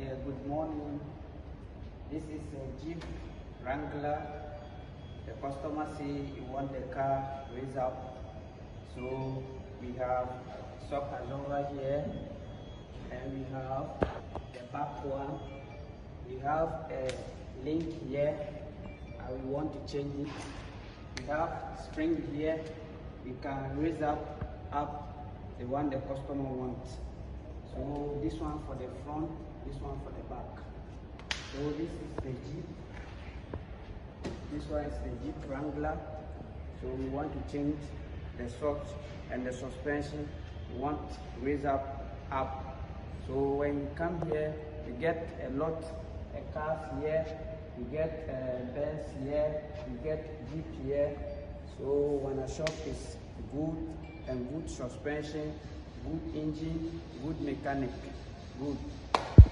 Yeah, good morning. This is a Jeep Wrangler. The customer say he want the car raised up. So we have suckers over here, and we have the back one. We have a link here, and we want to change it. We have spring here. We can raise up the one the customer wants. So this one for the front, this one for the back. So this is the Jeep. This one is the Jeep Wrangler. So we want to change the shocks and the suspension. We want to raise up. So when you come here, you get a lot of cars here. You get Benz here. You get Jeep here. So when a shop is good and good suspension, good engine, good mechanic, good.